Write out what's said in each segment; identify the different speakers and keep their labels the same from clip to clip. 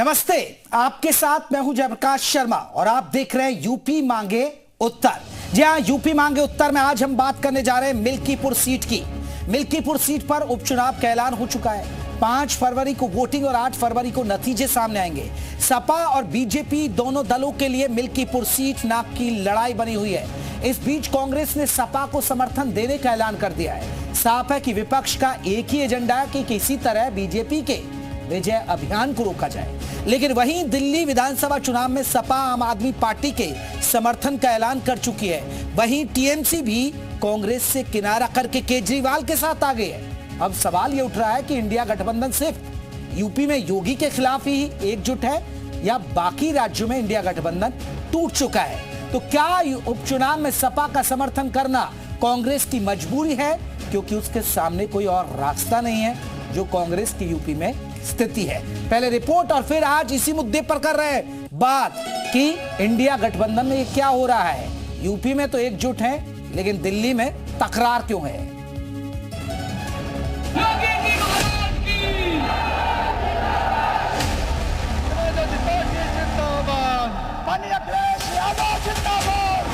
Speaker 1: नमस्ते, आपके साथ मैं हूं जयप्रकाश शर्मा और आप देख रहे हैं यूपी मांगे उत्तर। जी हां, यूपी मांगे उत्तर में आज हम बात करने जा रहे हैं मिल्कीपुर सीट की। मिल्कीपुर सीट पर उपचुनाव का ऐलान हो चुका है। 5 फरवरी को वोटिंग और 8 फरवरी को नतीजे सामने आएंगे। सपा और बीजेपी दोनों दलों के लिए मिल्कीपुर सीट नाक की लड़ाई बनी हुई है। इस बीच कांग्रेस ने सपा को समर्थन देने का ऐलान कर दिया है। साफ है कि विपक्ष का एक ही एजेंडा है कि किसी तरह बीजेपी के विजय अभियान को रोका जाए। लेकिन वहीं दिल्ली विधानसभा चुनाव में सपा आम आदमी पार्टी के समर्थन का ऐलान कर चुकी है। वहीं टीएमसी भी कांग्रेस से किनारा करके केजरीवाल के साथ आ गई है। अब सवाल यह उठ रहा है कि इंडिया गठबंधन सिर्फ यूपी में योगी के खिलाफ ही एकजुट है या बाकी राज्यों में इंडिया गठबंधन टूट चुका है। तो क्या उपचुनाव में सपा का समर्थन करना कांग्रेस की मजबूरी है, क्योंकि उसके सामने कोई और रास्ता नहीं है जो कांग्रेस की यूपी में स्थिति है। पहले रिपोर्ट और फिर आज इसी मुद्दे पर कर रहे हैं बात कि इंडिया गठबंधन में ये क्या हो रहा है। यूपी में तो एकजुट है, लेकिन दिल्ली में तकरार क्यों है।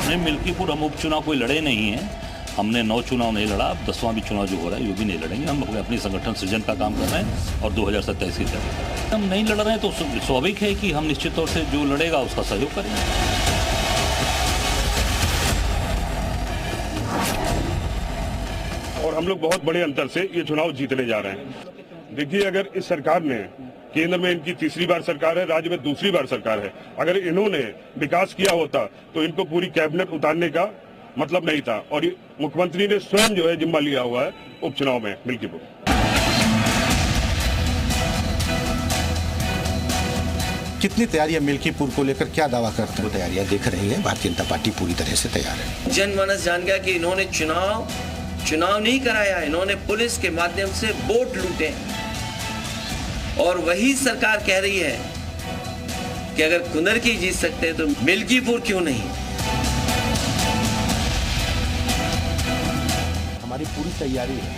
Speaker 2: नहीं, मिल्कीपुर हम उपचुनाव कोई लड़े नहीं है। हमने 9 चुनाव नहीं लड़ा, अब 10वां भी चुनाव जो हो रहा है वो भी नहीं लड़ेंगे। हम अपनी संगठन सृजन का काम कर रहे हैं और 2027 की तैयारी कर रहे हैं। हम नहीं लड़ रहे हैं तो स्वाभाविक है कि हम निश्चित तौर से जो लड़ेगा उसका सहयोग करेंगे।
Speaker 3: और हम लोग बहुत बड़े अंतर से ये चुनाव जीतने जा रहे हैं। देखिए, अगर इस सरकार ने केंद्र में इनकी तीसरी बार सरकार है, राज्य में दूसरी बार सरकार है, अगर इन्होंने विकास किया होता तो इनको पूरी कैबिनेट उतारने का मतलब नहीं था। और मुख्यमंत्री ने स्वयं जो है जिम्मा लिया हुआ है उपचुनाव में मिल्कीपुर।
Speaker 4: कितनी तैयारियां मिल्कीपुर को लेकर क्या दावा करते हैं? तैयारियां देख रही है भारतीय जनता पार्टी पूरी तरह से तैयार है।
Speaker 5: जनमानस जान गया कि इन्होंने चुनाव नहीं कराया, इन्होंने पुलिस के माध्यम से वोट लूटे। और वही सरकार कह रही है कि अगर कुनर की जीत सकते हैं तो मिल्कीपुर क्यों नहीं।
Speaker 4: हमारी पूरी तैयारी है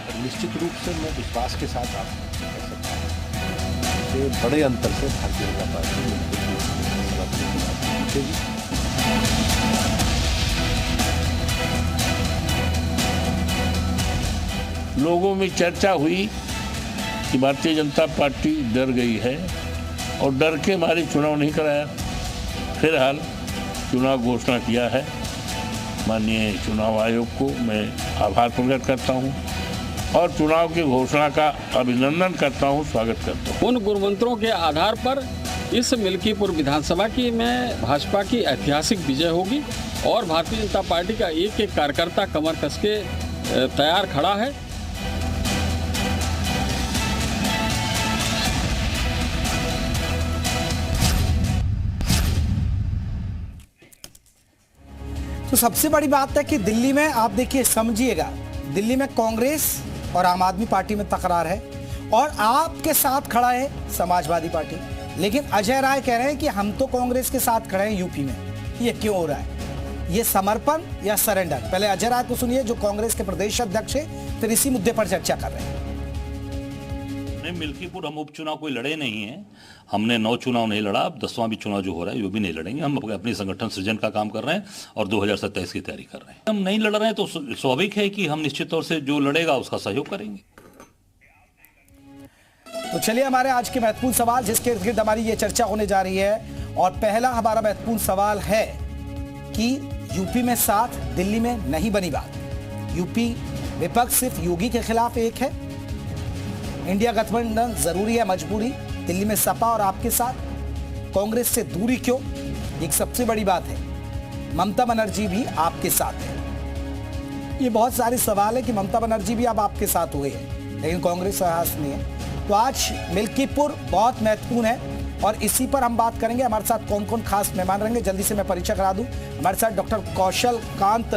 Speaker 4: और निश्चित रूप से मैं विश्वास के साथ आपको कह सकता हूं कि बड़े अंतर से भारतीय जनता पार्टी
Speaker 6: लोगों में चर्चा हुई कि भारतीय जनता पार्टी डर गई है और डर के मारे चुनाव नहीं कराया। फिलहाल चुनाव घोषणा किया है। माननीय चुनाव आयोग को मैं आभार प्रकट करता हूं और चुनाव की घोषणा का अभिनंदन करता हूं, स्वागत करता हूं।
Speaker 7: उन गुणमंत्रों के आधार पर इस मिल्कीपुर विधानसभा की में भाजपा की ऐतिहासिक विजय होगी और भारतीय जनता पार्टी का एक एक कार्यकर्ता कमर कस के तैयार खड़ा है।
Speaker 1: तो सबसे बड़ी बात है कि दिल्ली में आप देखिए, समझिएगा, दिल्ली में कांग्रेस और आम आदमी पार्टी में तकरार है और आपके साथ खड़ा है समाजवादी पार्टी। लेकिन अजय राय कह रहे हैं कि हम तो कांग्रेस के साथ खड़े हैं यूपी में। ये क्यों हो रहा है? ये समर्पण या सरेंडर? पहले अजय राय को सुनिए जो कांग्रेस के प्रदेश अध्यक्ष है, फिर इसी मुद्दे पर चर्चा कर रहे हैं।
Speaker 2: मिल्कीपुर हम उपचुनाव कोई लड़े नहीं है। हमने 9 चुनाव नहीं लड़ा, अब 10वां भी चुनाव जो हो रहा है वो भी नहीं लड़ेंगे। हम अपनी संगठन सृजन का काम कर रहे हैं और 2027 की तैयारी कर रहे हैं। हम नहीं लड़ रहे हैं तो स्वाभाविक है कि हम निश्चित तौर से जो लड़ेगा उसका सहयोग करेंगे।
Speaker 1: तो चलिए, हमारे आज के महत्वपूर्ण सवाल जिसके इर्द गिर्द हमारी ये चर्चा होने जा रही है, और पहला हमारा महत्वपूर्ण सवाल है कि यूपी में साथ, दिल्ली में नहीं बनी बात। यूपी विपक्ष सिर्फ योगी के खिलाफ एक है, इंडिया गठबंधन जरूरी है, मजबूरी। दिल्ली में सपा और आपके साथ, कांग्रेस से दूरी क्यों? एक सबसे बड़ी बात है। ममता बनर्जी भी आपके साथ है। ये बहुत सारे सवाल है कि ममता बनर्जी भी अब आपके साथ हुए हैं, लेकिन कांग्रेस साहस नहीं है। तो आज मिल्कीपुर बहुत महत्वपूर्ण है और इसी पर हम बात करेंगे। हमारे साथ कौन कौन खास मेहमान रहेंगे, जल्दी से मैं परिचय करा दूं। हमारे साथ डॉक्टर कौशल कांत,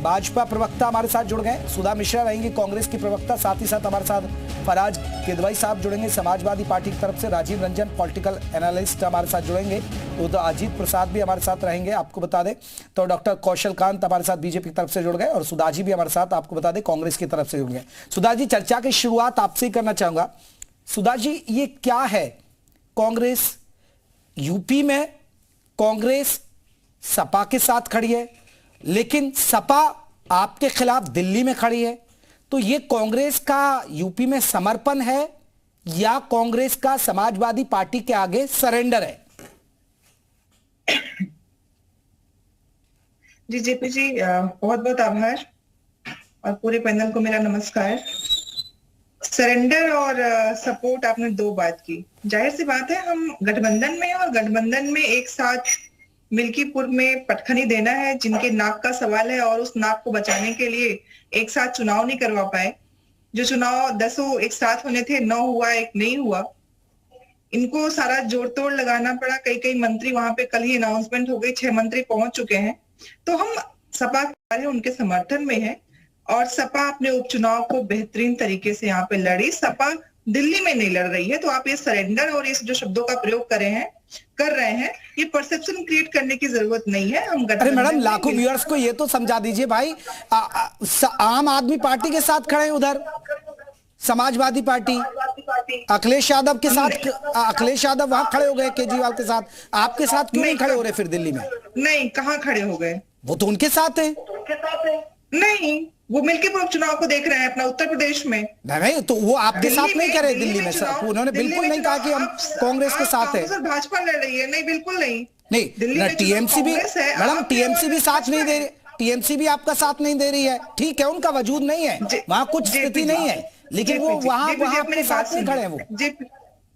Speaker 1: भाजपा प्रवक्ता हमारे साथ जुड़ गए। सुधा मिश्रा रहेंगी कांग्रेस की प्रवक्ता। साथ ही साथ हमारे साथ फराज किदवई साहब जुड़ेंगे समाजवादी पार्टी की तरफ से। राजीव रंजन पॉलिटिकल एनालिस्ट हमारे साथ जुड़ेंगे। तो अजीत प्रसाद भी हमारे साथ रहेंगे, आपको बता दें। तो डॉक्टर कौशल कांत हमारे साथ बीजेपी की तरफ से जुड़ गए और सुधाजी भी हमारे साथ, आपको बता दें, कांग्रेस की तरफ से जुड़ गए। सुधा जी, चर्चा की शुरुआत आपसे ही करना चाहूंगा। सुधा जी, ये क्या है? कांग्रेस यूपी में कांग्रेस सपा के साथ खड़ी है, लेकिन सपा आपके खिलाफ दिल्ली में खड़ी है। तो ये कांग्रेस का यूपी में समर्पण है या कांग्रेस का समाजवादी पार्टी के आगे सरेंडर है?
Speaker 8: जी जेपी जी, बहुत बहुत आभार और पूरे पैनल को मेरा नमस्कार। सरेंडर और सपोर्ट, आपने दो बात की। जाहिर सी बात है, हम गठबंधन में हैं और गठबंधन में एक साथ मिल्कीपुर में पटखनी देना है, जिनके नाक का सवाल है, और उस नाक को बचाने के लिए एक साथ चुनाव नहीं करवा पाए। जो चुनाव 10 एक साथ होने थे, 9 हुआ, एक नहीं हुआ। इनको सारा जोड़ तोड़ लगाना पड़ा। कई मंत्री वहां पे, कल ही अनाउंसमेंट हो गई, 6 मंत्री पहुंच चुके हैं। तो हम सपा के उनके समर्थन में है और सपा अपने उपचुनाव को बेहतरीन तरीके से यहाँ पे लड़ी। सपा दिल्ली में नहीं लड़ रही है। तो आप ये सरेंडर और इस जो शब्दों का प्रयोग कर रहे हैं, ये परसेप्शन क्रिएट करने की जरूरत नहीं है। हम
Speaker 1: अरे मैडम, लाखों व्यूअर्स को ये तो समझा दीजिए भाई, आम आदमी पार्टी के साथ खड़े हैं उधर, समाजवादी पार्टी अखिलेश यादव के साथ, अखिलेश यादव वहां खड़े हो गए केजरीवाल के साथ, आपके साथ क्यों नहीं खड़े हो रहे फिर दिल्ली में?
Speaker 8: नहीं, कहाँ खड़े हो गए?
Speaker 1: वो तो उनके साथ है।
Speaker 8: नहीं, वो मिल्कीपुर उपचुनाव को देख रहे हैं अपना उत्तर प्रदेश में।
Speaker 1: नहीं, तो वो आपके साथ नहीं करे दिल्ली में? उन्होंने बिल्कुल नहीं कहा कि हम कांग्रेस के साथ है।
Speaker 8: भाजपा लड़ रही है। नहीं, बिल्कुल नहीं।
Speaker 1: नहीं, टीएमसी भी मैडम, टीएमसी भी साथ नहीं दे रही, टीएमसी भी आपका साथ नहीं दे रही है। ठीक है, उनका वजूद नहीं है वहां, कुछ स्थिति नहीं है, लेकिन वो वहां अपने साथ नहीं खड़े हैं। वो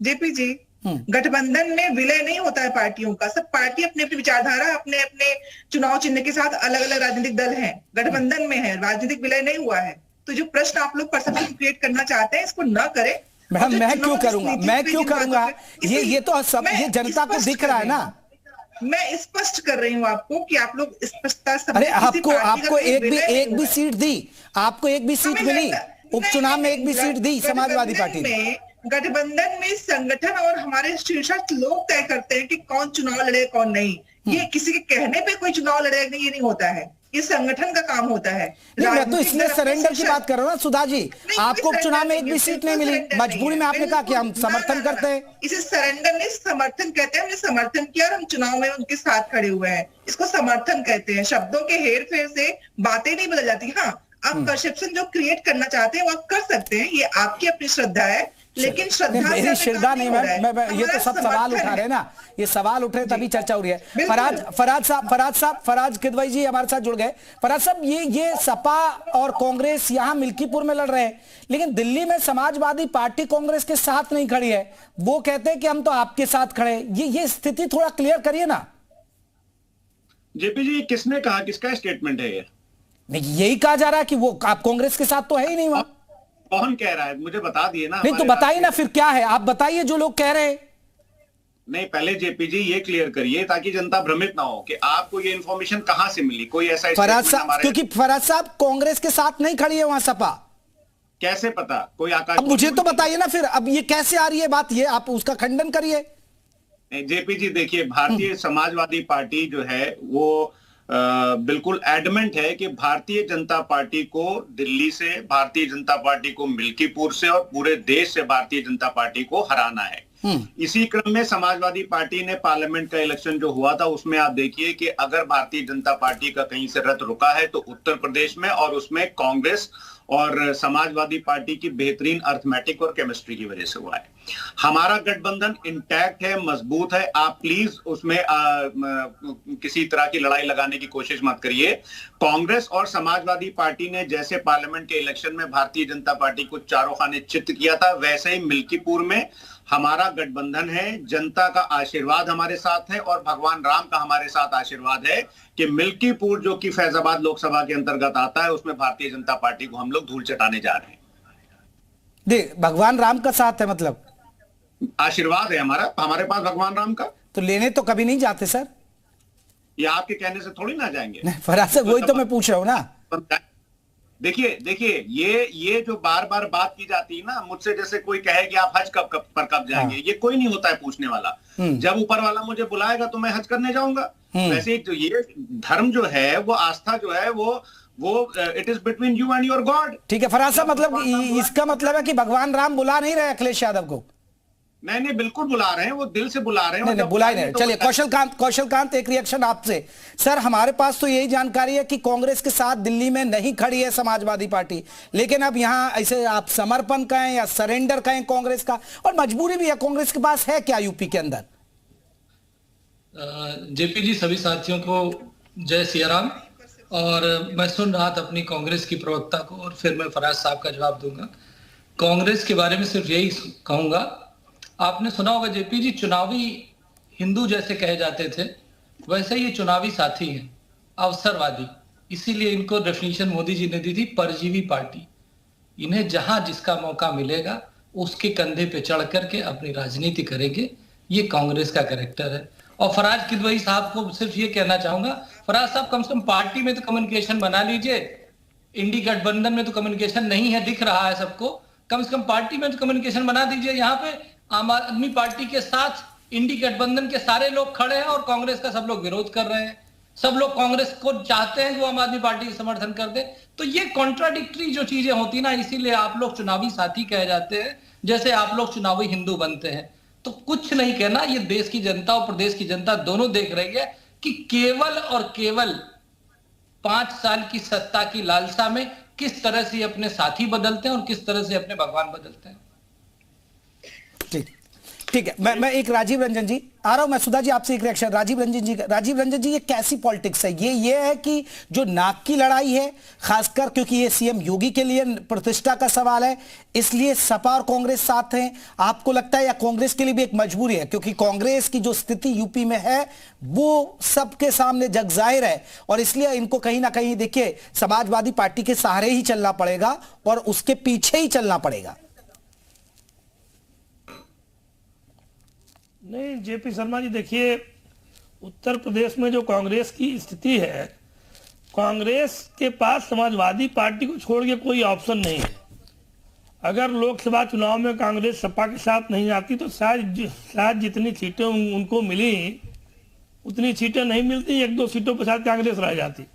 Speaker 8: जेपी जी, गठबंधन में विलय नहीं होता है पार्टियों का। सब पार्टी अपनी अपनी विचारधारा, अपने अपने चुनाव चिन्ह के साथ अलग अलग राजनीतिक दल हैं, गठबंधन में है, राजनीतिक विलय नहीं हुआ है। तो जो प्रश्न आप लोग परसेप्शन क्रिएट करना चाहते हैं, इसको न करें।
Speaker 1: मैडम, मैं क्यों करूंगा? ये तो सब, ये जनता को दिख रहा है ना।
Speaker 8: मैं स्पष्ट कर रही हूँ आपको कि आप लोग स्पष्टता।
Speaker 1: अरे आपको एक भी सीट दी, आपको एक भी सीट मिली उपचुनाव में? एक भी सीट दी समाजवादी पार्टी ने?
Speaker 8: गठबंधन में संगठन और हमारे शीर्षस्थ लोग तय करते हैं कि कौन चुनाव लड़े कौन नहीं। ये किसी के कहने पे कोई चुनाव लड़े नहीं, ये नहीं होता है। ये संगठन का काम होता है।
Speaker 1: मैं तो इसलिए सरेंडर की बात कर रहा हूँ ना सुधा जी। आपको उपचुनाव में एक भी सीट नहीं मिली, मजबूरी में आपने कहा कि हम समर्थन करते हैं।
Speaker 8: इसे सरेंडर नहीं, समर्थन कहते हैं। हमने समर्थन किया और हम चुनाव में उनके साथ खड़े हुए हैं। इसको समर्थन कहते हैं। शब्दों के हेर फेर से बातें नहीं बदल जाती। हाँ, आप परसेप्शन जो क्रिएट करना चाहते हैं वो आप कर सकते हैं, ये आपकी अपनी श्रद्धा है। लेकिन
Speaker 1: मेरी श्रद्धा नहीं, मैं ये तो सब सवाल उठा रहे हैं ना, ये सवाल उठ रहे तभी चर्चा हो रही है। फराज किदवई जी हमारे साथ जुड़ गए। फराज साहब, ये सपा और कांग्रेस यहाँ मिल्कीपुर में लड़ रहे हैं, लेकिन दिल्ली में समाजवादी पार्टी कांग्रेस के साथ नहीं खड़ी है। वो कहते हैं कि हम तो आपके साथ खड़े हैं। ये स्थिति थोड़ा क्लियर करिए ना।
Speaker 9: जेपी जी, किसने कहा? किसका स्टेटमेंट है ये?
Speaker 1: नहीं, यही कहा जा रहा है कि वो आप कांग्रेस के साथ तो है ही नहीं वहां।
Speaker 9: कौन कह रहा है? मुझे बता दिए ना।
Speaker 1: नहीं तो बताइए ना फिर क्या है, आप बताइए जो लोग कह रहे हैं।
Speaker 9: नहीं, पहले जेपी जी ये क्लियर करिए ताकि जनता भ्रमित ना हो कि आपको ये इन्फॉर्मेशन कहां से मिली। कोई ऐसा
Speaker 1: फराज साहब, क्योंकि फराज साहब कांग्रेस के साथ नहीं खड़ी है वहां सपा।
Speaker 9: कैसे पता? कोई आकाश?
Speaker 1: अब मुझे तो बताइए ना फिर, अब ये कैसे आ रही है बात, ये आप उसका खंडन करिए।
Speaker 9: जेपी जी देखिए, भारतीय समाजवादी पार्टी जो है वो बिल्कुल एडमेंट है कि भारतीय जनता पार्टी को दिल्ली से, भारतीय जनता पार्टी को मिल्कीपुर से और पूरे देश से भारतीय जनता पार्टी को हराना है। इसी क्रम में समाजवादी पार्टी ने पार्लियामेंट का इलेक्शन जो हुआ था उसमें आप देखिए कि अगर भारतीय जनता पार्टी का कहीं से रथ रुका है तो उत्तर प्रदेश में, और उसमें कांग्रेस और समाजवादी पार्टी की बेहतरीन अर्थमेटिक और केमिस्ट्री की वजह से हुआ है। हमारा गठबंधन इंटैक्ट है, मजबूत है। आप प्लीज उसमें किसी तरह की लड़ाई लगाने की कोशिश मत करिए। कांग्रेस और समाजवादी पार्टी ने जैसे पार्लियामेंट के इलेक्शन में भारतीय जनता पार्टी को चारों खाने चित किया था, वैसे ही मिल्कीपुर में हमारा गठबंधन है। जनता का आशीर्वाद हमारे साथ है और भगवान राम का हमारे साथ आशीर्वाद है कि मिल्कीपुर जो कि फैजाबाद लोकसभा के अंतर्गत आता है, उसमें भारतीय जनता पार्टी को हम लोग धूल चटाने जा रहे हैं।
Speaker 1: भगवान राम का साथ है, मतलब
Speaker 9: आशीर्वाद है हमारे पास भगवान राम का।
Speaker 1: तो लेने तो कभी नहीं जाते सर?
Speaker 9: ये आपके कहने से थोड़ी ना जाएंगे।
Speaker 1: फराज साहब, वही तो मैं पूछ रहा हूं ना।
Speaker 9: देखिए ये जो बार बार बात की जाती है ना, मुझसे जैसे कोई कहे कि आप हज कब जाएंगे, ये कोई नहीं होता है पूछने वाला। जब ऊपर वाला मुझे बुलाएगा तो मैं हज करने जाऊंगा। वैसे जो ये धर्म जो है, वो आस्था जो है, वो वो it is between you and your God.
Speaker 1: ठीक है फराज साहब, मतलब इसका मतलब है कि भगवान राम बुला नहीं रहे अखिलेश यादव को?
Speaker 9: नहीं, बिल्कुल बुला रहे हैं, वो दिल से बुला रहे हैं।
Speaker 1: नहीं, बुला ही नहीं। चलिए कौशलकांत एक रिएक्शन आपसे। सर, हमारे पास तो यही जानकारी है कि कांग्रेस के साथ दिल्ली में नहीं खड़ी है समाजवादी पार्टी, लेकिन अब यहां ऐसे आप समर्पण कहें या सरेंडर कहें कांग्रेस का, और मजबूरी भी है, कांग्रेस के पास है क्या यूपी के अंदर?
Speaker 10: जेपी जी, सभी साथियों को जय सिया राम। और मैं सुन रहा था अपनी कांग्रेस की प्रवक्ता को, और फिर मैं फराज साहब का जवाब दूंगा। कांग्रेस के बारे में सिर्फ यही कहूंगा, आपने सुना होगा जेपी जी, चुनावी हिंदू जैसे कहे जाते थे, वैसे ये चुनावी साथी हैं, अवसरवादी। इसीलिए इनको डेफिनेशन मोदी जी ने दी थी, परजीवी पार्टी। इन्हें जहां जिसका मौका मिलेगा उसके कंधे पे चढ़ करके अपनी राजनीति करेंगे। ये कांग्रेस का कैरेक्टर है। और फराज किदवई साहब को सिर्फ ये कहना चाहूंगा, फराज साहब कम से कम पार्टी में तो कम्युनिकेशन बना लीजिए। इंडी गठबंधन में तो कम्युनिकेशन नहीं है, दिख रहा है सबको। कम से कम पार्टी में तो कम्युनिकेशन बना दीजिए। यहाँ पे आम आदमी पार्टी के साथ इंडी गठबंधन के सारे लोग खड़े हैं और कांग्रेस का सब लोग विरोध कर रहे हैं। सब लोग कांग्रेस को चाहते हैं कि वो आम आदमी पार्टी का समर्थन कर दे। तो ये कॉन्ट्राडिक्टरी जो चीजें होती ना, इसीलिए आप लोग चुनावी साथी कहे जाते हैं, जैसे आप लोग चुनावी हिंदू बनते हैं। तो कुछ नहीं कहना, ये देश की जनता और प्रदेश की जनता दोनों देख रही है कि केवल और केवल 5 साल की सत्ता की लालसा में किस तरह से अपने साथी बदलते हैं और किस तरह से अपने भगवान बदलते हैं।
Speaker 1: ठीक है, मैं एक राजीव रंजन जी आ रहा हूं। मैं सुधा जी आपसे एक रिएक्शन। राजीव रंजन जी, ये कैसी पॉलिटिक्स है? ये है कि जो नाक की लड़ाई है, खासकर क्योंकि ये सीएम योगी के लिए प्रतिष्ठा का सवाल है, इसलिए सपा और कांग्रेस साथ हैं, आपको लगता है? या कांग्रेस के लिए भी एक मजबूरी है, क्योंकि कांग्रेस की जो स्थिति यूपी में है वो सबके सामने जग जाहिर है, और इसलिए इनको कहीं ना कहीं देखिए समाजवादी पार्टी के सहारे ही चलना पड़ेगा और उसके पीछे ही चलना पड़ेगा?
Speaker 11: नहीं जेपी शर्मा जी, देखिए उत्तर प्रदेश में जो कांग्रेस की स्थिति है, कांग्रेस के पास समाजवादी पार्टी को छोड़ के कोई ऑप्शन नहीं है। अगर लोकसभा चुनाव में कांग्रेस सपा के साथ नहीं आती तो शायद जितनी सीटें उनको मिली उतनी सीटें नहीं मिलती, 1-2 सीटों पर शायद कांग्रेस रह जाती।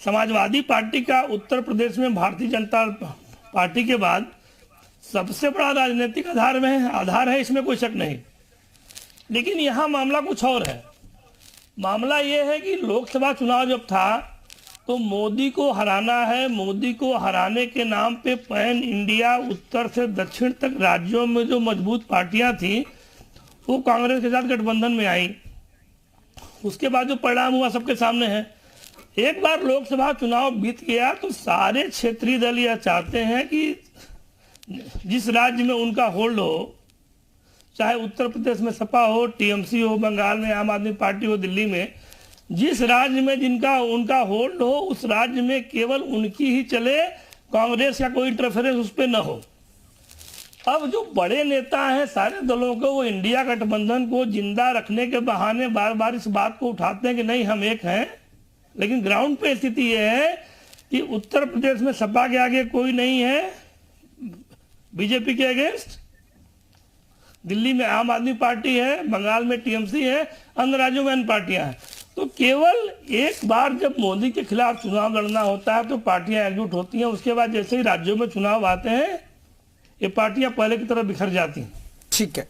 Speaker 11: समाजवादी पार्टी का उत्तर प्रदेश में भारतीय जनता पार्टी के बाद सबसे बड़ा राजनीतिक आधार है, इसमें कोई शक नहीं। लेकिन यहाँ मामला कुछ और है। मामला ये है कि लोकसभा चुनाव जब था तो मोदी को हराना है। मोदी को हराने के नाम पे पैन इंडिया उत्तर से दक्षिण तक राज्यों में जो मजबूत पार्टियां थी वो कांग्रेस के साथ गठबंधन में आई। उसके बाद जो परिणाम हुआ सबके सामने है। एक बार लोकसभा चुनाव बीत गया तो सारे क्षेत्रीय दल यह चाहते हैं कि जिस राज्य में उनका होल्ड हो, चाहे उत्तर प्रदेश में सपा हो, टीएमसी हो, बंगाल में आम आदमी पार्टी हो, दिल्ली में, जिस राज्य में उनका होल्ड हो उस राज्य में केवल उनकी ही चले, कांग्रेस का कोई इंटरफेरेंस उस पर न हो। अब जो बड़े नेता हैं सारे दलों को, वो इंडिया गठबंधन को जिंदा रखने के बहाने बार बार इस बात को उठाते हैं कि नहीं हम एक हैं, लेकिन ग्राउंड पे स्थिति ये है कि उत्तर प्रदेश में सपा के आगे कोई नहीं है बीजेपी के अगेंस्ट, दिल्ली में आम आदमी पार्टी है, बंगाल में टीएमसी है, अन्य राज्यों में अन्य पार्टियां हैं। तो केवल एक बार जब मोदी के खिलाफ चुनाव लड़ना होता है तो पार्टियां एकजुट होती हैं। उसके बाद जैसे ही राज्यों में चुनाव आते हैं ये पार्टियां पहले की तरह बिखर जाती हैं।
Speaker 1: ठीक है,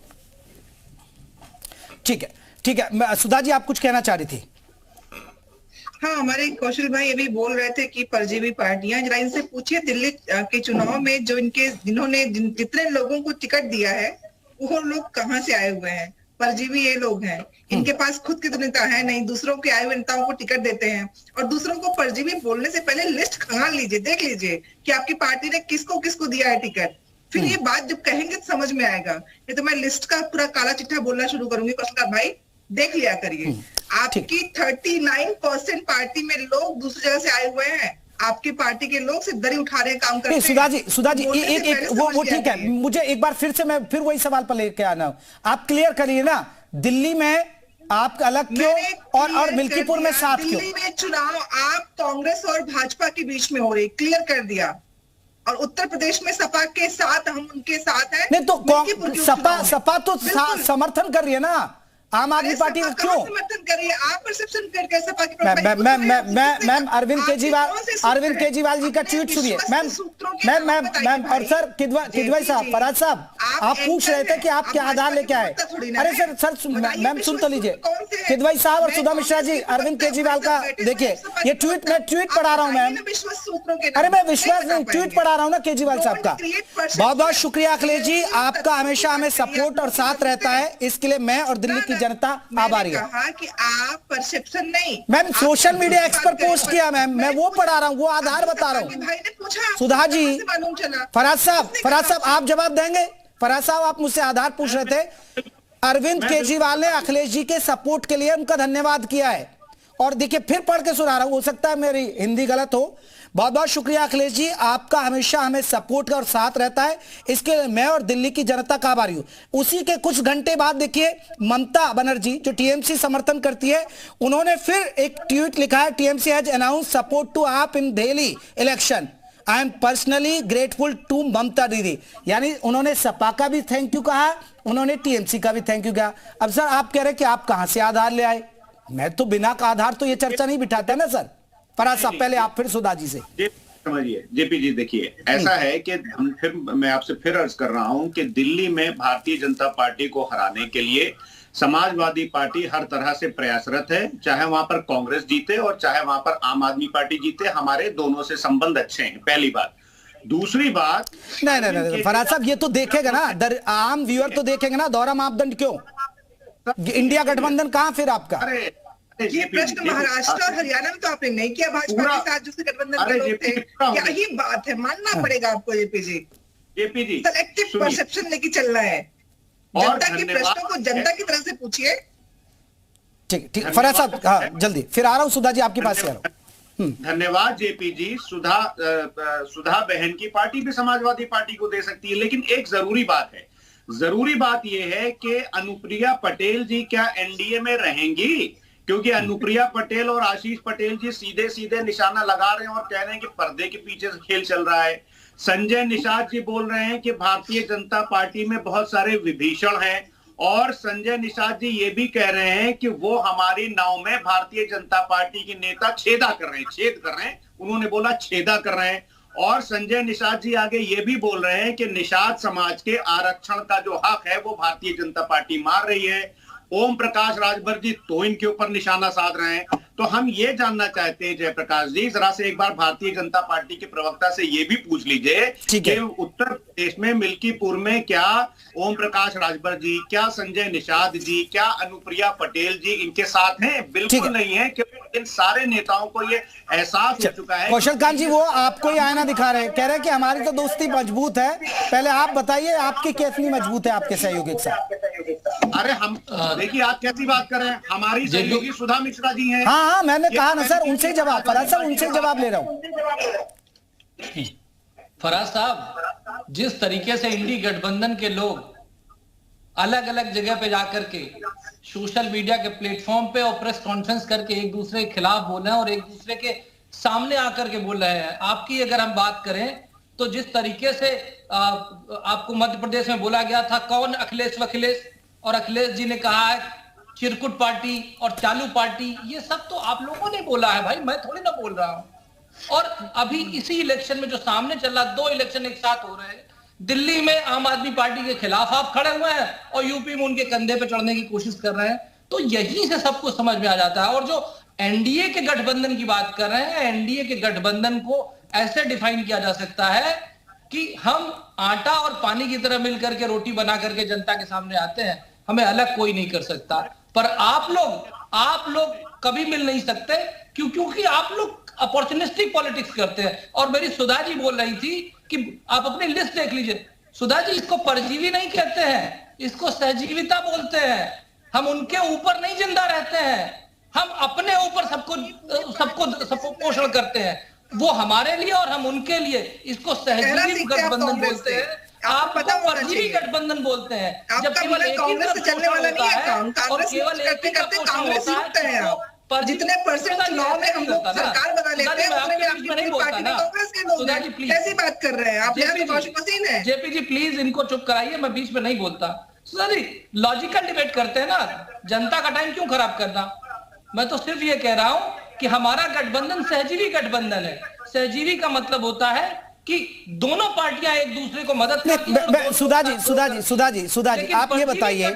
Speaker 1: ठीक है, ठीक है। सुधा जी आप कुछ कहना चाह रही थी?
Speaker 8: हाँ, हमारे कौशल भाई अभी बोल रहे थे कि परजीवी पार्टियां, जरा इनसे पूछिए दिल्ली के चुनाव में जिन्होंने जितने लोगों को टिकट दिया है वो लोग कहाँ से आए हुए हैं? परजीवी ये लोग हैं। इनके पास खुद के तो नेता है नहीं, दूसरों के आए हुए नेताओं को टिकट देते हैं। और दूसरों को परजीवी बोलने से पहले लिस्ट खंगाल लीजिए, देख लीजिए कि आपकी पार्टी ने किसको किसको दिया है टिकट। फिर ये बात जब कहेंगे तो समझ में आएगा। ये तो मैं लिस्ट का पूरा काला चिट्ठा बोलना शुरू करूंगी। कौशल भाई देख लिया करिए, आपकी 39% पार्टी में लोग दूसरी जगह से आए हुए हैं। आपकी पार्टी के लोग सिर्फ दरी उठा रहे काम करते हैं।
Speaker 1: सुधा जी एक वो ठीक है, मुझे एक बार फिर वही सवाल पर लेके आना। आप क्लियर करिए ना, दिल्ली में आप अलग क्यों और मिल्कीपुर में साथ क्यों?
Speaker 8: दिल्ली में चुनाव आप कांग्रेस और भाजपा के बीच में हो रही, क्लियर कर दिया। और उत्तर प्रदेश में सपा के साथ हम उनके साथ हैं।
Speaker 1: नहीं तो सपा तो समर्थन कर रही है ना, आम आदमी पार्टी
Speaker 8: सपा
Speaker 1: क्यों?
Speaker 8: कहाँ समर्थन कर रही है? आप परसेप्शन करके सपा की
Speaker 1: मैम अरविंद केजरीवाल जी का ट्वीट सुनिए मैम और सर किदवाई साहब, फराज साहब, आप पूछ रहे थे कि आप क्या आधार लेके आए। अरे सर मैम सुन तो लीजिए, किदवाई साहब और सुधा मिश्रा जी, अरविंद केजरीवाल का देखिए ये ट्वीट, मैं ट्वीट पढ़ा रहा हूँ मैम। अरे मैं विश्वास नहीं, ट्वीट पढ़ा रहा हूँ ना केजरीवाल साहब का। बहुत बहुत शुक्रिया अखिलेश जी, आपका हमेशा हमें सपोर्ट और साथ रहता है, इसके लिए मैं और दिल्ली की जनता आभारी है।
Speaker 8: कहा कि आप परसेप्शन नहीं,
Speaker 1: मैम सोशल मीडिया एक्स पर पोस्ट किया मैम, मैं वो पढ़ा रहा हूँ, वो आधार बता रहा हूँ।
Speaker 8: भाई ने पूछा,
Speaker 1: सुधा जी,
Speaker 8: मालूम चला।
Speaker 1: फराज साहब आप जवाब देंगे? फराज साहब आप मुझसे आधार पूछ रहे थे। अरविंद केजरीवाल ने अखिलेश जी के सपोर्ट के लिए उनका धन्यवाद किया है, और देखिए फिर पढ़ के सुना रहा हूं, हो सकता है मेरी हिंदी गलत हो। बहुत बहुत शुक्रिया अखिलेश जी, आपका हमेशा हमें सपोर्ट और साथ रहता है, इसके लिए मैं और दिल्ली की जनता का आभारी हूं। उसी के कुछ घंटे बाद देखिए ममता बनर्जी जो टीएमसी समर्थन करती है, उन्होंने फिर एक ट्वीट लिखा है, TMC has announce support to AAP in Delhi election, I am personally grateful to Mamata Didi. यानी उन्होंने सपा का भी थैंक यू कहा, उन्होंने टीएमसी का भी थैंक यू कहा। अब सर आप कह रहे कि आप कहां से आधार ले आए? मैं तो बिना का आधार तो ये चर्चा नहीं बिठाता ना सर। फराज साहब पहले आप, फिर सुधा जी से।
Speaker 9: समझिए जेपी जी, देखिए ऐसा है कि मैं आपसे फिर अर्ज कर रहा हूं कि दिल्ली में भारतीय जनता पार्टी को हराने के लिए समाजवादी पार्टी हर तरह से प्रयासरत है, चाहे वहां पर कांग्रेस जीते और चाहे वहां पर आम आदमी पार्टी जीते, हमारे दोनों से संबंध अच्छे हैं, पहली बात। दूसरी बात,
Speaker 1: नहीं फराज साहब ये तो देखेगा ना, आम व्यूअर तो देखेंगे ना, दोहरा मापदंड क्यों? इंडिया गठबंधन कहां फिर आपका?
Speaker 8: अरे ये प्रश्न महाराष्ट्र और हरियाणा में तो आपने नहीं किया, भाजपा के साथ जो गठबंधन के लोग थे। क्या ही बात है, मानना पड़ेगा आपको जेपी जी। सेलेक्टिव परसेप्शन लेके चल रहा है, जनता के प्रश्नों को जनता की तरफ से पूछिए।
Speaker 1: ठीक फराज साहब, हाँ जल्दी फिर आ रहा हूं सुधा जी आपके पास से।
Speaker 9: धन्यवाद जेपी जी। सुधा बहन की पार्टी भी समाजवादी पार्टी को दे सकती है, लेकिन एक जरूरी बात है, जरूरी बात यह है कि अनुप्रिया पटेल जी क्या एनडीए में रहेंगी? क्योंकि अनुप्रिया पटेल और आशीष पटेल जी सीधे सीधे निशाना लगा रहे हैं और कह रहे हैं कि पर्दे के पीछे से खेल चल रहा है। संजय निषाद जी बोल रहे हैं कि भारतीय जनता पार्टी में बहुत सारे विभीषण हैं, और संजय निषाद जी ये भी कह रहे हैं कि वो हमारी नाव में भारतीय जनता पार्टी के नेता छेद कर रहे हैं, उन्होंने बोला छेदा कर रहे हैं। और संजय निषाद जी आगे ये भी बोल रहे हैं कि निषाद समाज के आरक्षण का जो हक है वो भारतीय जनता पार्टी मार रही है। ओम प्रकाश राजभर जी तो इनके ऊपर निशाना साध रहे हैं। तो हम ये जानना चाहते हैं जयप्रकाश जी, जरा से एक बार भारतीय जनता पार्टी के प्रवक्ता से ये भी पूछ लीजिए कि उत्तर प्रदेश में मिल्कीपुर में क्या ओम प्रकाश राजभर जी, क्या संजय निषाद जी, क्या अनुप्रिया पटेल जी इनके साथ हैं? बिल्कुल नहीं है, क्योंकि इन सारे नेताओं को ये एहसास हो चुका है।
Speaker 1: कौशल कांत जी वो आपको ही आईना दिखा रहे हैं, कह रहे हैं कि हमारी तो दोस्ती मजबूत है। पहले आप बताइए आपकी कितनी मजबूत है आपके सहयोगी के साथ?
Speaker 9: अरे हम देखिए आप कैसी बात कर रहे हैं, हमारी सहयोगी सुधा मिश्रा जी हैं।
Speaker 1: हाँ मैंने कहा ना सर, उनसे जवाब, फराज साहब उनसे जवाब ले रहा हूँ।
Speaker 10: फराज साहब, जिस तरीके से इंडी गठबंधन के लोग अलग अलग जगह पे जाकर के सोशल मीडिया के प्लेटफॉर्म पे और प्रेस कॉन्फ्रेंस करके एक दूसरे के खिलाफ बोल रहे हैं और एक दूसरे के सामने आकर के बोल रहे हैं। आपकी अगर हम बात करें तो जिस तरीके से आपको मध्य प्रदेश में बोला गया था कौन अखिलेश वखिलेश, और अखिलेश जी ने कहा है चिरकुट पार्टी और चालू पार्टी, ये सब तो आप लोगों ने बोला है भाई, मैं थोड़ी ना बोल रहा हूं। और अभी इसी इलेक्शन में जो सामने चल रहा, 2 इलेक्शन एक साथ हो रहे हैं, दिल्ली में आम आदमी पार्टी के खिलाफ आप खड़े हुए हैं और यूपी में उनके कंधे पे चढ़ने की कोशिश कर रहे हैं। तो यहीं से सबको समझ में आ जाता है। और जो एनडीए के गठबंधन की बात कर रहे हैं, एनडीए के गठबंधन को ऐसे डिफाइन किया जा सकता है कि हम आटा और पानी की तरह मिलकर के रोटी बना करके जनता के सामने आते हैं, हमें अलग कोई नहीं कर सकता। पर आप लोग कभी मिल नहीं सकते, क्योंकि आप लोग अपॉर्चुनिस्टिक पॉलिटिक्स करते हैं। और मेरी सुधा जी बोल रही थी कि आप अपनी लिस्ट देख लीजिए। सुधा जी, इसको परजीवी नहीं कहते हैं, इसको सहजीविता बोलते हैं। हम उनके ऊपर नहीं जिंदा रहते हैं, हम अपने ऊपर सबको पोषण करते हैं, वो हमारे लिए और हम उनके लिए। इसको सहजीवी गठबंधन बोलते हैं, आपको परजीवी गठबंधन बोलते हैं। जब केवल एक ही तरफ चलने वाला नहीं है काम, और केवल एक ही तरफ कांग्रेस होता है।
Speaker 8: पर जितने परसेंट चुनाव में हम लोग सरकार बना लेते हैं, उसमें भी आपकी पार्टी में कांग्रेस के लोग हैं। कैसी बात कर रहे हैं आप? यहाँ तो वॉशिंग मशीन है।
Speaker 10: जेपी जी प्लीज इनको चुप कराइए, मैं बीच में नहीं बोलता। सुधा जी लॉजिकल डिबेट करते हैं ना, जनता का टाइम क्यों खराब करना। मैं तो सिर्फ ये कह रहा हूं कि हमारा गठबंधन सहजीवी गठबंधन है। सहजीवी का मतलब होता है कि दोनों पार्टियां एक दूसरे को मदद करती हैं।
Speaker 1: सुधा जी आप ये बताइए,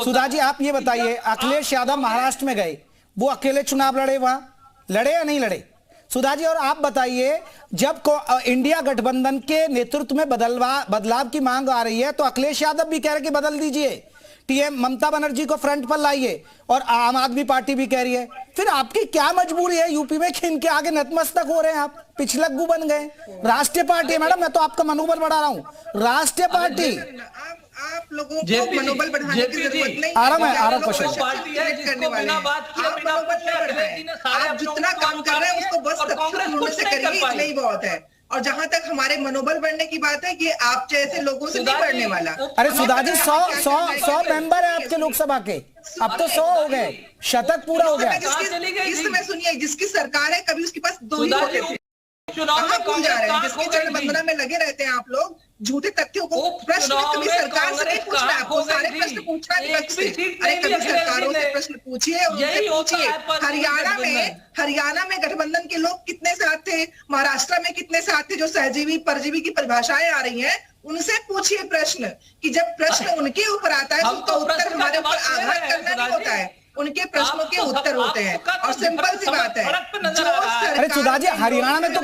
Speaker 1: सुधा जी आप ये बताइए, अखिलेश यादव महाराष्ट्र में गए, वो अकेले चुनाव लड़े, वहां लड़े या नहीं लड़े? सुधा जी और आप बताइए, जब इंडिया गठबंधन के नेतृत्व में बदलाव की मांग आ रही है तो अखिलेश यादव भी कह रहे कि बदल दीजिए, टीएम ममता बनर्जी को फ्रंट पर लाइए, और आम आदमी पार्टी भी कह रही है। फिर आपकी क्या मजबूरी है यूपी में कि इनके आगे नतमस्तक हो रहे हैं? आप पिछलग्गू बन गए। राष्ट्रीय पार्टी है मैडम, मैं तो आपका मनोबल बढ़ा रहा हूं। राष्ट्रीय पार्टी,
Speaker 8: आप लोगों को मनोबल बढ़ाने की जरूरत नहीं। आप जितना काम कर रहे हैं उसको बस से करिए, इतना ही बहुत है। और जहां तक हमारे मनोबल बढ़ने की बात है, कि आप जैसे लोगों से नहीं बढ़ने वाला।
Speaker 1: अरे सुधा जी 100 मेंबर है आपके लोकसभा के, अब तो 100 हो गए, शतक पूरा हो गया।
Speaker 8: इस समय सुनिए, जिसकी सरकार है कभी उसके पास 2 ही होते थे। कहाँ भूल जा रहे हैं? जिसकी चरण वंदना में लगे रहते हैं आप लोग, झूठे तथ्यों को प्रश्न कभी सरकार से नहीं पूछना है आपको, सारे प्रश्न पूछना विपक्ष से। अरे कभी सरकारों से प्रश्न पूछिए, उनसे पूछिए। हरियाणा में गठबंधन के लोग कितने साथ थे, महाराष्ट्र में कितने साथ थे, जो सहजीवी परजीवी की परिभाषाएं आ रही हैं, उनसे पूछिए प्रश्न। कि जब प्रश्न उनके ऊपर आता है तो उसका उत्तर हमारे ऊपर आघात करना नहीं होता है, उनके प्रश्नों के उत्तर होते हैं। और सिंपल सी बात है,
Speaker 1: अरे सुधा जी हरियाणा में तो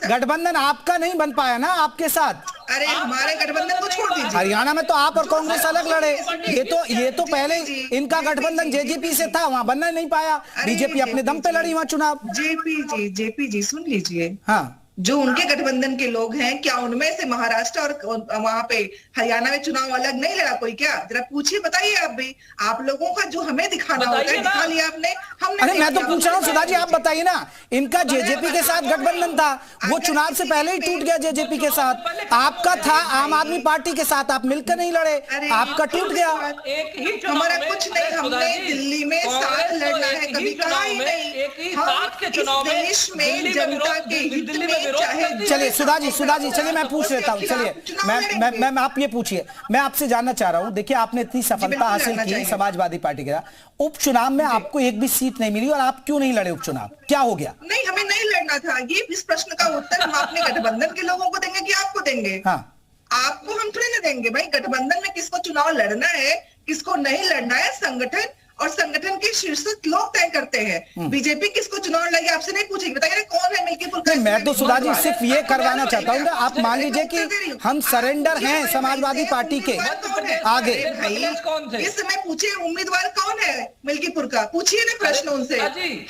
Speaker 1: गठबंधन आपका नहीं बन पाया ना आपके साथ।
Speaker 8: अरे हमारे गठबंधन को छोड़ दीजिए,
Speaker 1: हरियाणा में तो आप और कांग्रेस अलग लड़े। ये तो पहले इनका गठबंधन जेजेपी से था, वहां बनना नहीं पाया, बीजेपी अपने दम पे लड़ी वहां चुनाव।
Speaker 8: जेपी जी सुन लीजिए,
Speaker 1: हाँ,
Speaker 8: जो उनके गठबंधन के लोग हैं, क्या उनमें से महाराष्ट्र और वहां पे हरियाणा में चुनाव अलग नहीं लड़ा कोई? क्या जरा पूछिए, बताइए आप भी। आप लोगों का जो हमें दिखाना होता है दिखा लिया आपने, हमने।
Speaker 1: अरे मैं तो पूछ रहा हूँ सुधा जी, आप बताइए ना, इनका जेजेपी के साथ गठबंधन था, वो चुनाव से पहले ही टूट गया जेजेपी के साथ। आपका था आम आदमी पार्टी के साथ, आप मिलकर नहीं लड़े, आपका टूट गया।
Speaker 8: हमारा कुछ नहीं, हमने दिल्ली में साथ लड़ना है, कभी कहा ही नहीं। हम इस देश में जनता के हित में,
Speaker 1: चलिए सुधा जी चलिए मैं पूछ लेता हूँ, चलिए मैं आप ये पूछिए, मैं आपसे जानना चाह रहा हूँ। देखिए आपने इतनी सफलता हासिल की समाजवादी पार्टी के साथ, उपचुनाव में आपको एक भी सीट नहीं मिली, और आप क्यों नहीं लड़े उपचुनाव? क्या हो गया?
Speaker 8: नहीं, हमें नहीं लड़ना था। ये इस प्रश्न का उत्तर हम अपने गठबंधन के लोगों को देंगे कि आपको देंगे?
Speaker 1: हाँ,
Speaker 8: आपको हम थोड़ी ना देंगे भाई। गठबंधन में किसको चुनाव लड़ना है, किसको नहीं लड़ना है, संगठन और संगठन के शीर्ष लोग तय करते हैं। बीजेपी किसको चुनाव लड़ेगी आपसे नहीं पूछेगी, बताइए कौन है मिल्कीपुर का?
Speaker 1: मैं तो सुधा जी सिर्फ ये करवाना चाहता हूँ, आप मान लीजिए कि हम सरेंडर हैं समाजवादी पार्टी के आगे।
Speaker 8: इस समय पूछिए उम्मीदवार कौन है मिल्कीपुर का, पूछिए ना प्रश्न उनसे,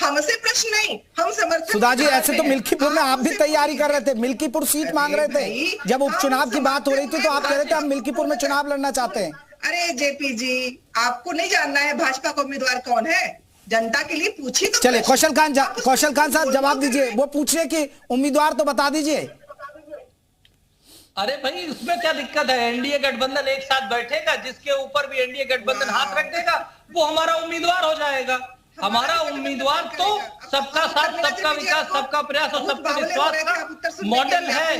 Speaker 8: हमसे प्रश्न नहीं। हम समर्थन।
Speaker 1: सुधा जी ऐसे तो मिल्कीपुर में आप भी तैयारी कर रहे थे, मिल्कीपुर सीट मांग रहे थे, जब उपचुनाव की बात हो रही थी तो आप कह रहे थे हम मिल्कीपुर में चुनाव लड़ना चाहते हैं।
Speaker 8: अरे जेपी जी, आपको नहीं जानना है भाजपा का उम्मीदवार कौन है? जनता के लिए पूछिए तो।
Speaker 1: चलिए कौशल खान साहब जवाब दीजिए, वो पूछ रहे कि उम्मीदवार तो बता दीजिए।
Speaker 10: अरे भाई उसमें क्या दिक्कत है? एनडीए गठबंधन एक साथ बैठेगा, जिसके ऊपर भी एनडीए गठबंधन हाथ रख देगा वो हमारा उम्मीदवार हो जाएगा। हमारा उम्मीदवार तो सबका साथ, सबका विकास, सबका प्रयास और सबका विश्वास का मॉडल है।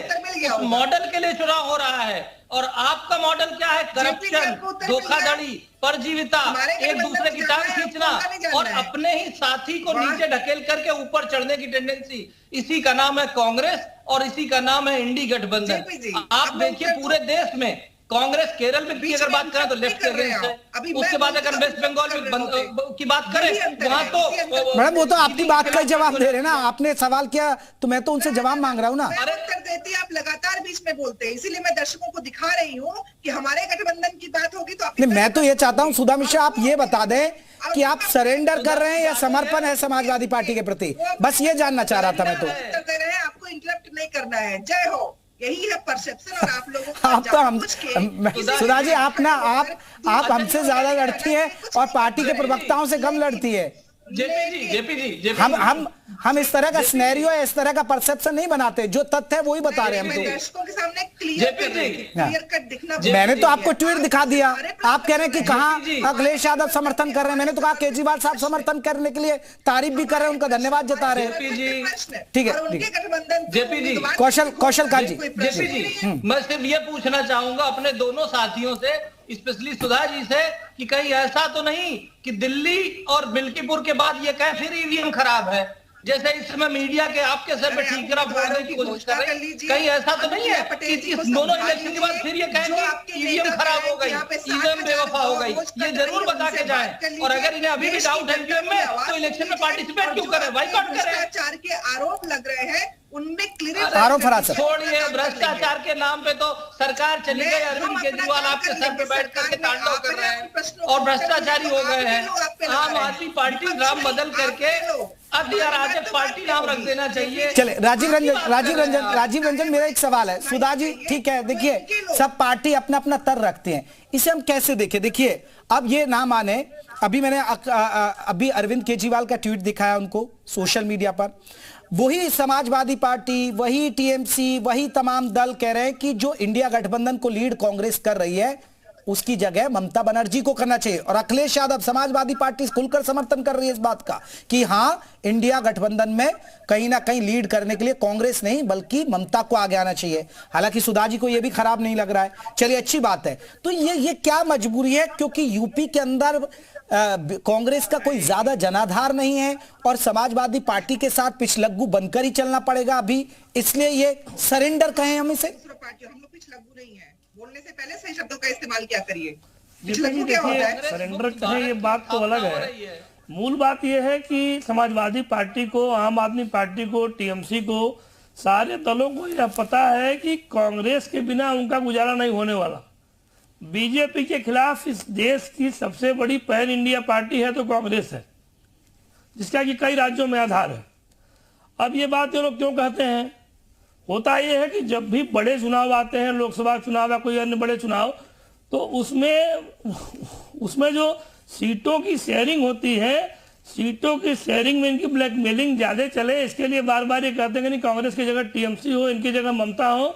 Speaker 10: उस मॉडल के लिए चुनाव हो रहा है। और आपका मॉडल क्या है? करप्शन, धोखाधड़ी, परजीविता, एक दूसरे की टांग खींचना और अपने ही साथी को नीचे ढकेल करके ऊपर चढ़ने की टेंडेंसी। इसी का नाम है कांग्रेस और इसी का नाम है इंडी गठबंधन। आप देखिए पूरे देश में कांग्रेस केरल में भी अगर बात करें तो लेफ्ट के अगेंस्ट है, उसके बाद अगर वेस्ट बंगाल में की बात करें वहां तो
Speaker 1: मैडम वो तो आपकी बात का जवाब दे रहे ना, आपने सवाल किया तो मैं तो उनसे जवाब मांग रहा हूँ ना।
Speaker 8: उत्तर देती आप लगातार बीच में बोलते हैं, इसीलिए मैं दर्शकों को दिखा रही हूँ कि हमारे गठबंधन की बात होगी तो
Speaker 1: मैं तो ये चाहता हूँ सुधा मिश्रा आप ये बता दें कि आप सरेंडर कर रहे हैं या समर्पण है समाजवादी पार्टी के प्रति, बस ये जानना चाह रहा था मैं तो।
Speaker 8: उत्तर दे रहे हैं, आपको इंटरप्ट नहीं करना है। जय हो, यही है परसेप्शन। और आप लोगों को
Speaker 1: आप तो हम सुधा जी आप हमसे ज्यादा लड़ती है और पार्टी के प्रवक्ताओं से कम लड़ती है।
Speaker 10: जेपी जी
Speaker 1: हम इस तरह का सिनेरियो है, इस तरह का परसेप्शन नहीं बनाते, जो तथ्य है वही बता रहे हैं हम तो।
Speaker 8: दर्शकों के सामने क्लियर कट दिखना।
Speaker 1: मैंने तो आपको ट्वीट दिखा दिया, आप कह रहे हैं कि कहाँ अखिलेश यादव समर्थन कर रहे हैं, मैंने तो कहा केजरीवाल साहब समर्थन करने के लिए तारीफ भी कर रहे हैं, उनका धन्यवाद जता रहे हैं। ठीक है
Speaker 10: जेपी जी,
Speaker 1: कौशल खान जी,
Speaker 10: जेपी जी मैं सिर्फ ये पूछना चाहूंगा अपने दोनों साथियों से स्पेशली सुधा जी से कि कहीं ऐसा तो नहीं कि दिल्ली और मिल्कीपुर के बाद ये कहे फिर ईवीएम खराब है, जैसे इस समय मीडिया के आपके सर पे ठीकरा फोड़ने की कोशिश कर रहे हैं। कहीं ऐसा तो नहीं है कि इस दोनों इलेक्शन के बाद फिर ये कहें कि ईवीएम खराब हो गई, ईवीएम बेवफा हो गई, ये जरूर बता के जाएं। और अगर इन्हें अभी भी डाउट है ईवीएम में तो इलेक्शन में पार्टिसिपेट क्यों करें, बाइकआउट करें।
Speaker 8: भ्रष्टाचार के आरोप लग रहे हैं, उनमें क्लियर
Speaker 1: आरोप फराज
Speaker 10: छोड़िए, भ्रष्टाचार के नाम पे तो सरकार चली गई, अरविंद केजरीवाल आपके सर पे बैठ करके तांडव कर रहे हैं और भ्रष्टाचारी हो गए हैं। आम आदमी पार्टी नाम बदल करके अति अराजक पार्टी नाम रख देना चाहिए।
Speaker 1: चले राजीव रंजन मेरा एक सवाल है। सुधा जी ठीक है, देखिए सब पार्टी अपना अपना तर रखते हैं, इसे हम कैसे देखें। देखिए अब ये ना माने, अभी मैंने अभी अरविंद केजरीवाल का ट्वीट दिखाया उनको सोशल मीडिया पर, वही समाजवादी पार्टी, वही टीएमसी, वही तमाम दल कह रहे हैं कि जो इंडिया गठबंधन को लीड कांग्रेस कर रही है उसकी जगह ममता बनर्जी को करना चाहिए। और अखिलेश यादव समाजवादी पार्टी खुलकर समर्थन कर रही है इस बात का कि हां इंडिया गठबंधन में कहीं ना कहीं लीड करने के लिए कांग्रेस नहीं बल्कि ममता को आगे आना चाहिए। हालांकि सुधा जी को यह भी खराब नहीं लग रहा है, चलिए अच्छी बात है। तो ये क्या मजबूरी है, क्योंकि यूपी के अंदर कांग्रेस का कोई ज्यादा जनाधार नहीं है और समाजवादी पार्टी के साथ पिछलग्गू बनकर ही चलना पड़ेगा अभी, इसलिए ये सरेंडर कहें हम इसे।
Speaker 8: हम लोग पिछलग्गू नहीं है, बोलने से पहले सही शब्दों का इस्तेमाल क्या करिए।
Speaker 11: देखिए सरेंडर कहें ये बात तो अलग है, मूल बात यह है कि समाजवादी पार्टी को, आम आदमी पार्टी को, टीएमसी को, सारे दलों को यह पता है कि कांग्रेस के बिना उनका गुजारा नहीं होने वाला। बीजेपी के खिलाफ इस देश की सबसे बड़ी पैन इंडिया पार्टी है तो कांग्रेस है, जिसका कि कई राज्यों में आधार है। अब ये बात ये लोग क्यों कहते हैं, होता यह है कि जब भी बड़े चुनाव आते हैं, लोकसभा चुनाव या कोई अन्य बड़े चुनाव, तो उसमें जो सीटों की शेयरिंग होती है, सीटों की शेयरिंग में इनकी ब्लैकमेलिंग ज्यादा चले, इसके लिए बार बार ये कहते हैं कि नहीं कांग्रेस की जगह टीएमसी हो, इनकी जगह ममता हो।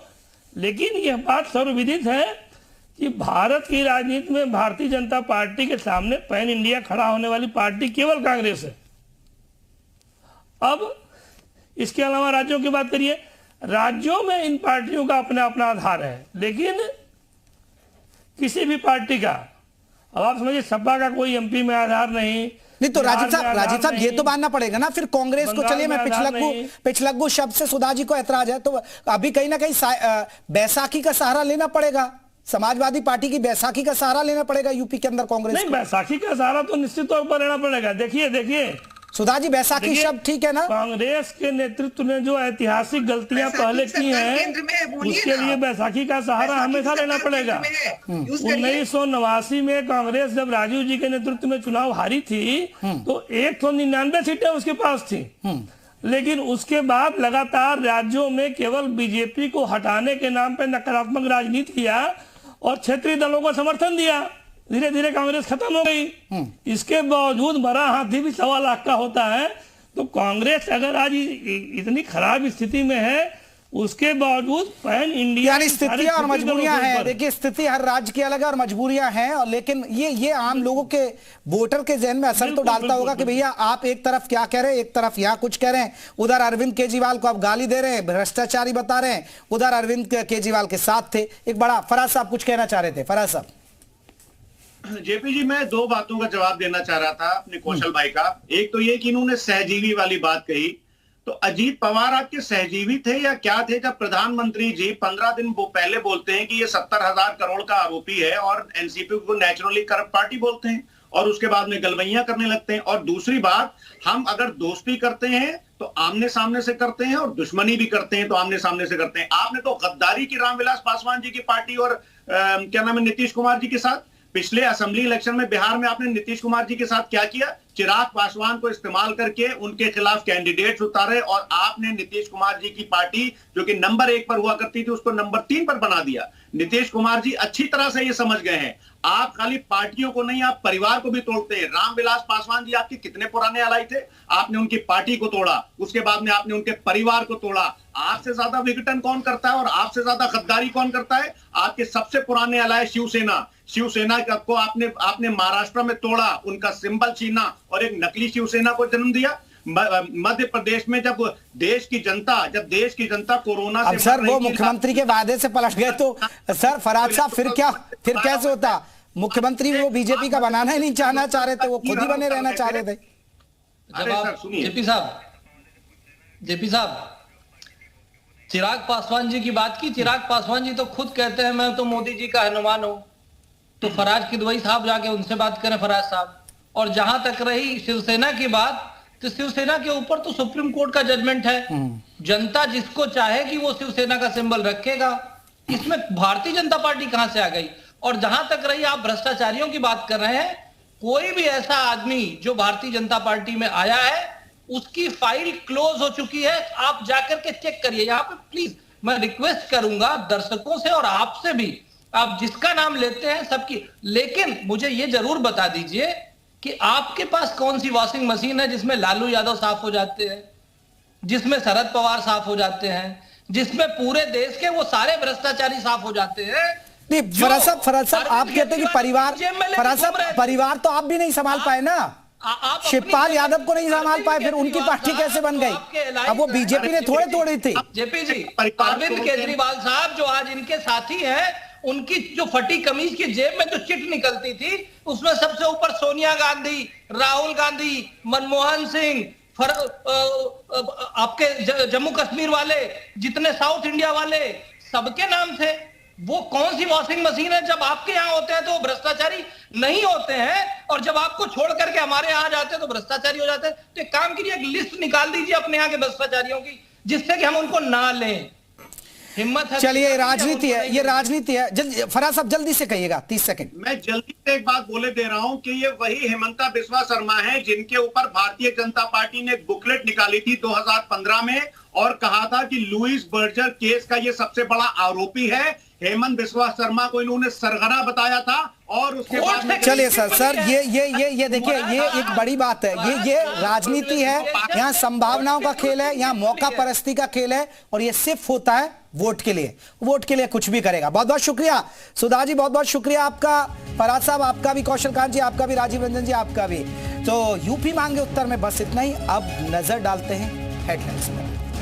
Speaker 11: लेकिन यह बात सर्वविदित है कि भारत की राजनीति में भारतीय जनता पार्टी के सामने पैन इंडिया खड़ा होने वाली पार्टी केवल कांग्रेस है। अब इसके अलावा राज्यों की बात करिए, राज्यों में इन पार्टियों का अपना अपना आधार है, लेकिन किसी भी पार्टी का, अब आप समझिए सपा का कोई एमपी में आधार नहीं
Speaker 1: तो राजीव साहब ये तो मानना पड़ेगा ना फिर कांग्रेस को। चलिए मैं पिछलग्गू शब्द से सुधा जी को ऐतराज है, तो अभी कहीं ना कहीं बैसाखी का सहारा लेना पड़ेगा, समाजवादी पार्टी की बैसाखी का सहारा लेना पड़ेगा यूपी के अंदर कांग्रेस
Speaker 11: नहीं, बैसाखी का सहारा तो निश्चित तौर पर लेना पड़ेगा। देखिए
Speaker 1: सुधा जी बैसाखी शब्द ठीक है ना,
Speaker 11: कांग्रेस के नेतृत्व ने जो ऐतिहासिक गलतियां पहले की हैं उसके लिए बैसाखी का सहारा हमेशा लेना पड़ेगा। 1989 में कांग्रेस जब राजीव जी के नेतृत्व में चुनाव हारी थी तो 199 सीटें उसके पास थी, लेकिन उसके बाद लगातार राज्यों में केवल बीजेपी को हटाने के नाम पर नकारात्मक राजनीति किया और क्षेत्रीय दलों को समर्थन दिया, धीरे धीरे कांग्रेस खत्म हो गई। इसके बावजूद बड़ा हाथी भी 1.25 लाख का होता है। तो कांग्रेस अगर आज इतनी खराब स्थिति में है, उसके बावजूद पैन इंडिया
Speaker 1: स्थितियां और मजबूरियां हैं। देखिए स्थिति हर राज्य की अलग है और मजबूरियां हैं, और लेकिन ये आम लोगों के वोटर के जहन में असर तो डालता होगा कि भैया आप एक तरफ क्या कह रहे हैं, एक तरफ यहाँ कुछ कह रहे हैं, उधर अरविंद केजरीवाल को आप गाली दे रहे हैं, भ्रष्टाचारी बता रहे हैं, उधर अरविंद केजरीवाल के साथ थे। एक बड़ा फराज साहब कुछ कहना चाह रहे थे। फराज साहब।
Speaker 9: जेपी जी, मैं 2 बातों का जवाब देना चाह रहा था अपने कौशल भाई का। एक तो ये कि इन्होंने सहजीवी वाली बात कही, तो अजीत पवार आपके सहजीवी थे या क्या थे जब प्रधानमंत्री जी 15 दिन पहले बोलते हैं कि ये 70,000 करोड़ का आरोपी है और एनसीपी को नेचुरली करप्ट पार्टी बोलते हैं, और उसके बाद में गलवैया करने लगते हैं। और दूसरी बात, हम अगर दोस्ती करते हैं तो आमने सामने से करते हैं और दुश्मनी भी करते हैं तो आमने सामने से करते हैं। आपने तो गद्दारी की रामविलास पासवान जी की पार्टी और क्या नाम है नीतीश कुमार जी के साथ। पिछले असेंबली इलेक्शन में बिहार में आपने नीतीश कुमार जी के साथ क्या किया, चिराग पासवान को इस्तेमाल करके उनके खिलाफ कैंडिडेट्स उतारे और आपने नीतीश कुमार जी की पार्टी जो कि नंबर 1 पर हुआ करती थी उसको नंबर 3 पर बना दिया। नीतीश कुमार जी अच्छी तरह से ये समझ गए हैं, आप खाली पार्टियों को नहीं आप परिवार को भी तोड़ते हैं। रामविलास पासवान जी आपके कितने पुराने अलाई थे, आपने उनकी पार्टी को तोड़ा, उसके बाद में आपने उनके परिवार को तोड़ा। आपसे ज्यादा विघटन कौन करता है और आपसे ज्यादा गद्दारी कौन करता है? आपके सबसे पुराने अलाय शिवसेना को आपने महाराष्ट्र में तोड़ा, उनका सिंबल छीना और एक नकली शिवसेना को जन्म दिया। मध्य प्रदेश में जब देश की जनता कोरोना से
Speaker 1: सर वो मुख्यमंत्री के वादे से पलट गए तो सर फराज साहब फिर कैसे होता? मुख्यमंत्री वो बीजेपी का बनाना ही नहीं चाहना चाह रहे थे, वो खुद ही बने रहना चाह रहे थे।
Speaker 10: जेपी साहब चिराग पासवान जी की बात की। चिराग पासवान जी तो खुद कहते हैं मैं तो मोदी जी का हनुमान हूं। तो फराज किदवई साहब जाके उनसे बात करें, फराज साहब। और जहां तक रही शिवसेना की बात, तो शिवसेना के ऊपर तो सुप्रीम कोर्ट का जजमेंट है। जनता जिसको चाहे कि वो शिवसेना का सिंबल रखेगा, इसमें भारतीय जनता पार्टी कहां से आ गई। और जहां तक रही आप भ्रष्टाचारियों की बात कर रहे हैं, कोई भी ऐसा आदमी जो भारतीय जनता पार्टी में आया है उसकी फाइल क्लोज हो चुकी है। आप जाकर के चेक करिए। यहाँ पे प्लीज मैं रिक्वेस्ट करूंगा दर्शकों से और आपसे भी, आप जिसका नाम लेते हैं सबकी, लेकिन मुझे ये जरूर बता दीजिए कि आपके पास कौन सी वॉशिंग मशीन है जिसमें लालू यादव साफ हो जाते हैं, जिसमें शरद पवार साफ हो जाते हैं, जिसमें पूरे देश के वो सारे भ्रष्टाचारी साफ हो जाते हैं।
Speaker 1: नहीं फराज साहब आप कहते हैं कि परिवार तो आप भी नहीं संभाल पाए ना, शिवपाल यादव को नहीं संभाल पाए, फिर उनकी पार्टी कैसे बन गई? अब वो बीजेपी ने थोड़े तोड़ी थी।
Speaker 10: जेपी जी, अरविंद केजरीवाल साहब जो आज इनके साथी हैं, उनकी जो फटी कमीज की जेब में जो चिट निकलती थी, उसमें सबसे ऊपर सोनिया गांधी, राहुल गांधी, मनमोहन सिंह, आपके जम्मू कश्मीर वाले, जितने साउथ इंडिया वाले, सबके नाम थे। वो कौन सी वॉशिंग मशीन है? जब आपके यहाँ होते हैं तो भ्रष्टाचारी नहीं होते हैं, और जब आपको छोड़ करके हमारे यहाँ जाते हैं तो भ्रष्टाचारी हो जाते हैं। तो एक काम कीजिए, एक लिस्ट निकाल दीजिए अपने यहाँ के भ्रष्टाचारियों की, जिससे कि हम उनको ना लें। हिम्मत है।
Speaker 1: चलिए, राजनीति है, ये राजनीति है। फराज साहब जल्दी से कहिएगा, 30 सेकंड।
Speaker 9: मैं जल्दी से एक बात बोले दे रहा हूं कि ये वही हेमंता बिस्वा शर्मा है जिनके ऊपर भारतीय जनता पार्टी ने एक बुकलेट निकाली थी 2015 में और कहा था कि लुइस बर्जर केस का ये सबसे बड़ा आरोपी है। हेमंत बिस्वा शर्मा को इन्होंने सरगना बताया था और उसके बाद में
Speaker 1: चलिए सर ये देखिए, ये एक बड़ी बात है। ये राजनीति है, यहाँ संभावनाओं का खेल है, यहाँ मौका परस्ती का खेल है, और ये सिर्फ होता है वोट के लिए। वोट के लिए कुछ भी करेगा। बहुत बहुत शुक्रिया सुधा जी, बहुत बहुत शुक्रिया आपका, फराज साहब आपका भी, कौशल कांत जी आपका भी, राजीव रंजन जी आपका भी। तो यूपी मांगे उत्तर में बस इतना ही। अब नजर डालते हैं हेडलाइंस में।